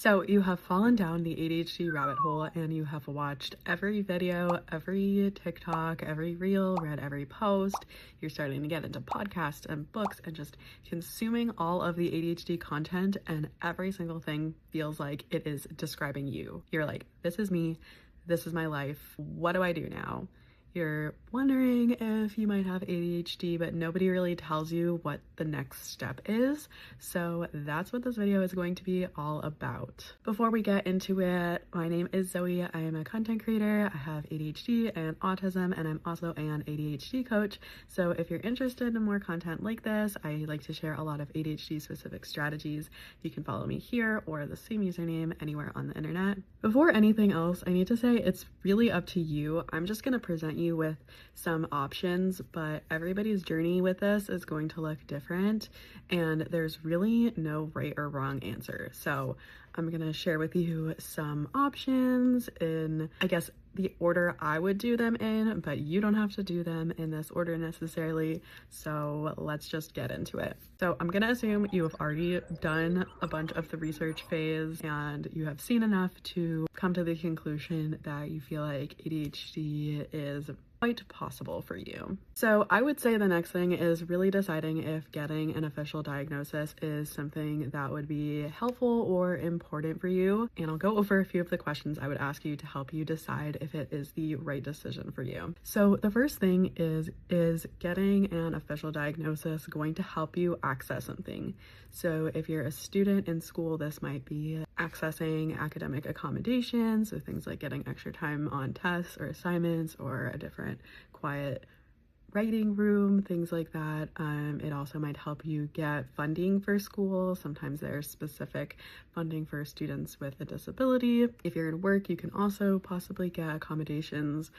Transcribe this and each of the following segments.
So you have fallen down the ADHD rabbit hole and you have watched every video, every TikTok, every reel, read every post. You're starting to get into podcasts and books and just consuming all of the ADHD content, and every single thing feels like it is describing you. You're like, this is me, this is my life, what do I do now? You're wondering if you might have ADHD, but nobody really tells you what the next step is. So that's what this video is going to be all about. Before we get into it, my name is Zoe. I am a content creator. I have ADHD and autism, and I'm also an ADHD coach. So if you're interested in more content like this, I like to share a lot of ADHD specific strategies. You can follow me here or the same username anywhere on the internet. Before anything else, I need to say it's really up to you. I'm just going to present you with some options, but everybody's journey with this is going to look different, and there's really no right or wrong answer. So I'm gonna share with you some options in, I guess, the order I would do them in, but you don't have to do them in this order necessarily. So let's just get into it. So I'm gonna assume you have already done a bunch of the research phase and you have seen enough to come to the conclusion that you feel like ADHD is quite possible for you. So I would say the next thing is really deciding if getting an official diagnosis is something that would be helpful or important for you. And I'll go over a few of the questions I would ask you to help you decide if it is the right decision for you. So the first thing is getting an official diagnosis going to help you access something? So if you're a student in school, this might be accessing academic accommodations, so things like getting extra time on tests or assignments or a different quiet writing room, things like that. It also might help you get funding for school. Sometimes there's specific funding for students with a disability. If you're in work, you can also possibly get accommodations.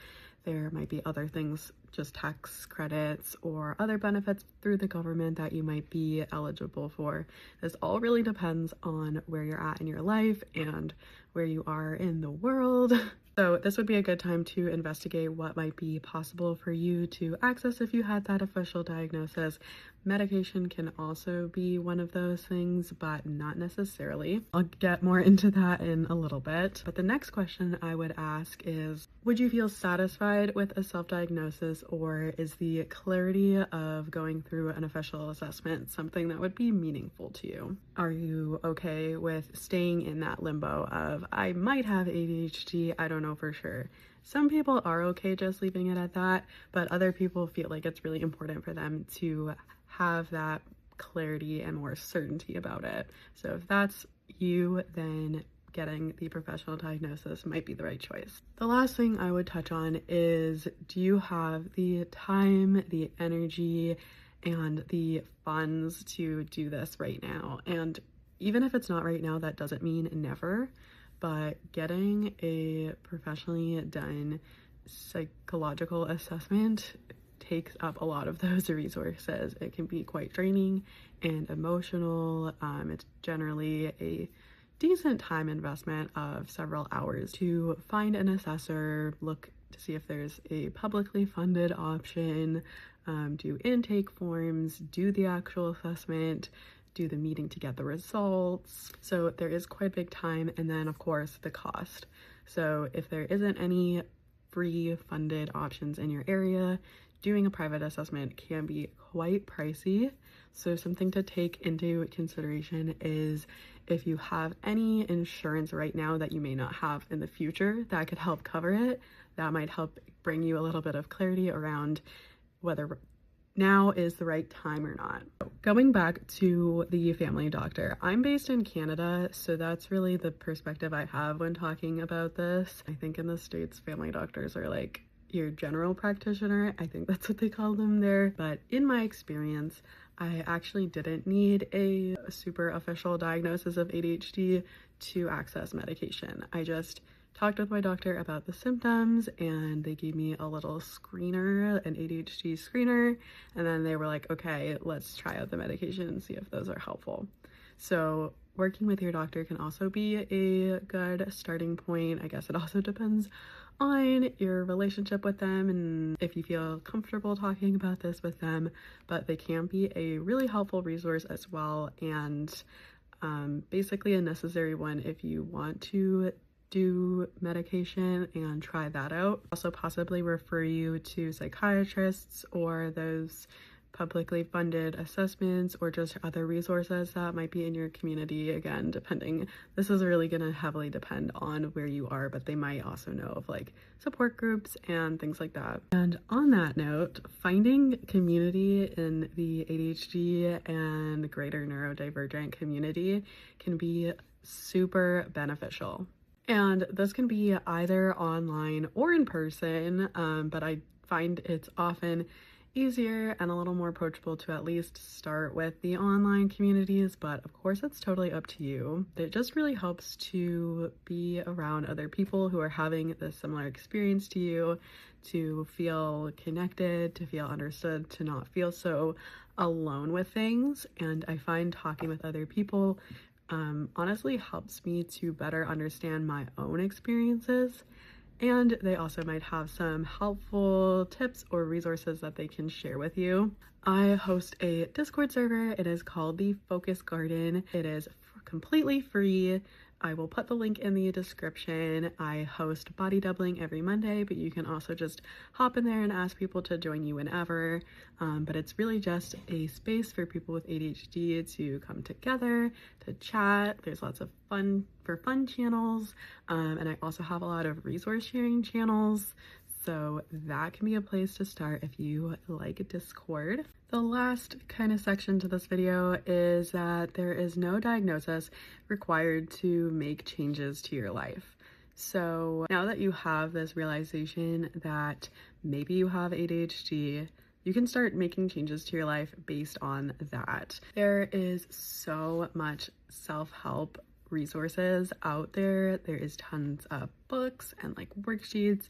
There might be other things, just tax credits or other benefits through the government that you might be eligible for. This all really depends on where you're at in your life and where you are in the world. So this would be a good time to investigate what might be possible for you to access if you had that official diagnosis. Medication can also be one of those things, but not necessarily. I'll get more into that in a little bit. But the next question I would ask is, would you feel satisfied with a self-diagnosis, or is the clarity of going through an official assessment something that would be meaningful to you? Are you okay with staying in that limbo of, I might have ADHD, I don't know for sure? Some people are okay just leaving it at that, but other people feel like it's really important for them to have that clarity and more certainty about it. So if that's you, then getting the professional diagnosis might be the right choice. The last thing I would touch on is, do you have the time, the energy, and the funds to do this right now? And even if it's not right now, that doesn't mean never, but getting a professionally done psychological assessment takes up a lot of those resources. It can be quite draining and emotional. It's generally a decent time investment of several hours to find an assessor, look to see if there's a publicly funded option, do intake forms, do the actual assessment, do the meeting to get the results. So there is quite a big time, and then of course the cost. So if there isn't any free funded options in your area, doing a private assessment can be quite pricey. So something to take into consideration is if you have any insurance right now that you may not have in the future that could help cover it, that might help bring you a little bit of clarity around whether now is the right time or not. Going back to the family doctor, I'm based in Canada, so that's really the perspective I have when talking about this. I think in the States, family doctors are like your general practitioner. I think that's what they call them there. But in my experience, I actually didn't need a super official diagnosis of ADHD to access medication. I just talked with my doctor about the symptoms, and they gave me a little screener, an ADHD screener, and then they were like, okay, let's try out the medication and see if those are helpful. So working with your doctor can also be a good starting point. I guess it also depends on your relationship with them and if you feel comfortable talking about this with them, but they can be a really helpful resource as well. And basically a necessary one if you want to do medication and try that out. Also possibly refer you to psychiatrists or those publicly funded assessments or just other resources that might be in your community. Again, depending, this is really going to heavily depend on where you are, but they might also know of like support groups and things like that. And on that note, finding community in the ADHD and greater neurodivergent community can be super beneficial. And this can be either online or in person, but I find it's often easier and a little more approachable to at least start with the online communities, but of course it's totally up to you. It just really helps to be around other people who are having a similar experience to you, to feel connected, to feel understood, to not feel so alone with things. And I find talking with other people honestly helps me to better understand my own experiences. And they also might have some helpful tips or resources that they can share with you. I host a Discord server. It is called the Focus Garden. It is completely free. I will put the link in the description. I host body doubling every Monday, but you can also just hop in there and ask people to join you whenever. But it's really just a space for people with ADHD to come together, to chat. There's lots of fun channels. And I also have a lot of resource sharing channels. So that can be a place to start if you like Discord. The last kind of section to this video is that there is no diagnosis required to make changes to your life. So now that you have this realization that maybe you have ADHD, you can start making changes to your life based on that. There is so much self-help resources out there. There is tons of books and like worksheets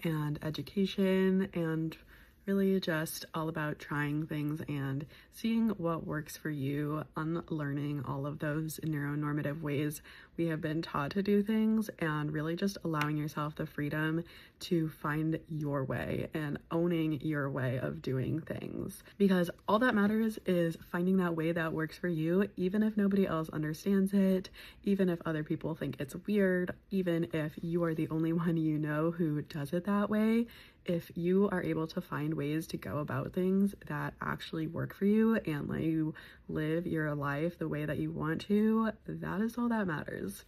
and education, and really just all about trying things and seeing what works for you, unlearning all of those neuronormative ways we have been taught to do things, and really just allowing yourself the freedom to find your way and owning your way of doing things. Because all that matters is finding that way that works for you, even if nobody else understands it, even if other people think it's weird, even if you are the only one you know who does it that way. If you are able to find ways to go about things that actually work for you and let you live your life the way that you want to, that is all that matters.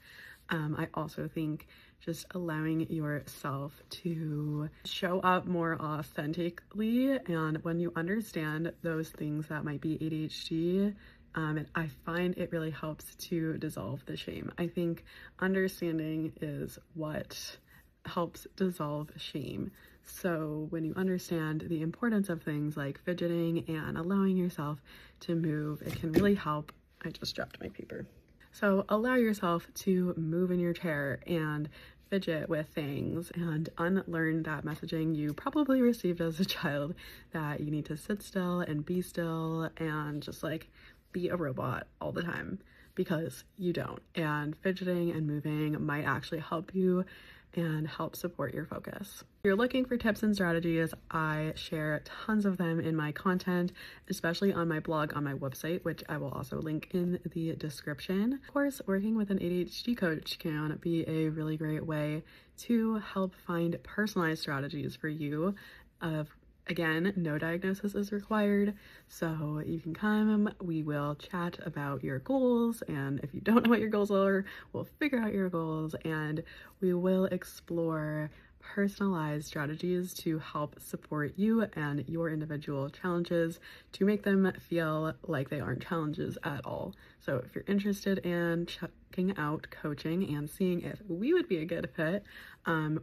I also think just allowing yourself to show up more authentically, and when you understand those things that might be ADHD, I find it really helps to dissolve the shame. I think understanding is what helps dissolve shame. So when you understand the importance of things like fidgeting and allowing yourself to move, it can really help. I just dropped my paper. So allow yourself to move in your chair and fidget with things and unlearn that messaging you probably received as a child that you need to sit still and be still and just like be a robot all the time, because you don't. And fidgeting and moving might actually help you and help support your focus. If you're looking for tips and strategies, I share tons of them in my content, especially on my blog on my website, which I will also link in the description. Of course, working with an ADHD coach can be a really great way to help find personalized strategies for you. Again, no diagnosis is required, so you can come, we will chat about your goals, and if you don't know what your goals are, we'll figure out your goals, and we will explore personalized strategies to help support you and your individual challenges to make them feel like they aren't challenges at all. So if you're interested in checking out coaching and seeing if we would be a good fit,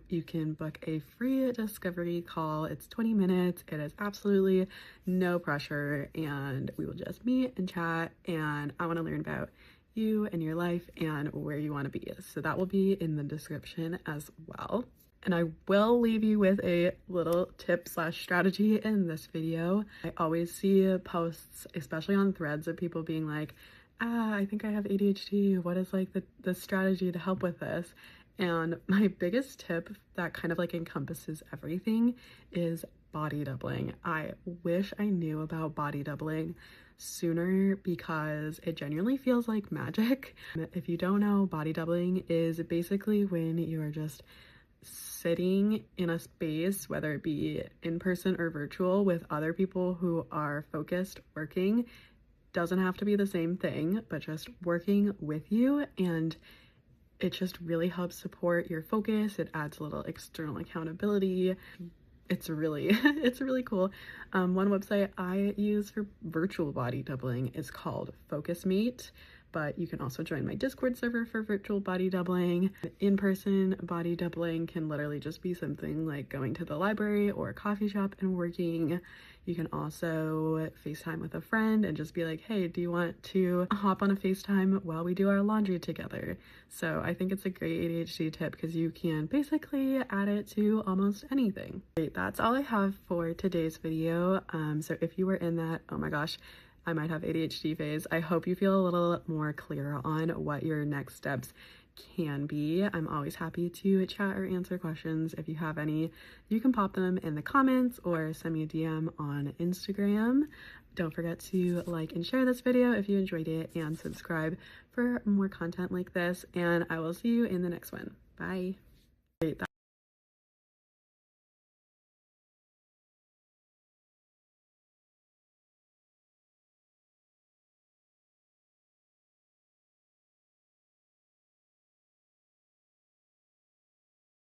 you can book a free discovery call. It's 20 minutes. It is absolutely no pressure, and we will just meet and chat, and I want to learn about you and your life and where you want to be. So that will be in the description as well. And I will leave you with a little tip / strategy in this video. I always see posts, especially on threads, of people being like, I think I have ADHD. What is like the strategy to help with this? And my biggest tip that kind of like encompasses everything is body doubling. I wish I knew about body doubling sooner because it genuinely feels like magic. If you don't know, body doubling is basically when you are just sitting in a space, whether it be in person or virtual, with other people who are focused working. Doesn't have to be the same thing, but just working with you, and it just really helps support your focus. It adds a little external accountability. It's really it's really cool. One website I use for virtual body doubling is called Focusmate, but you can also join my Discord server for virtual body doubling. In-person body doubling can literally just be something like going to the library or a coffee shop and working. You can also FaceTime with a friend and just be like, hey, do you want to hop on a FaceTime while we do our laundry together? So I think it's a great ADHD tip because you can basically add it to almost anything. Great, that's all I have for today's video. So if you were in that, oh my gosh, I might have ADHD phase, I hope you feel a little more clear on what your next steps can be. I'm always happy to chat or answer questions. If you have any, you can pop them in the comments or send me a DM on Instagram. Don't forget to like and share this video if you enjoyed it, and subscribe for more content like this, and I will see you in the next one. Bye.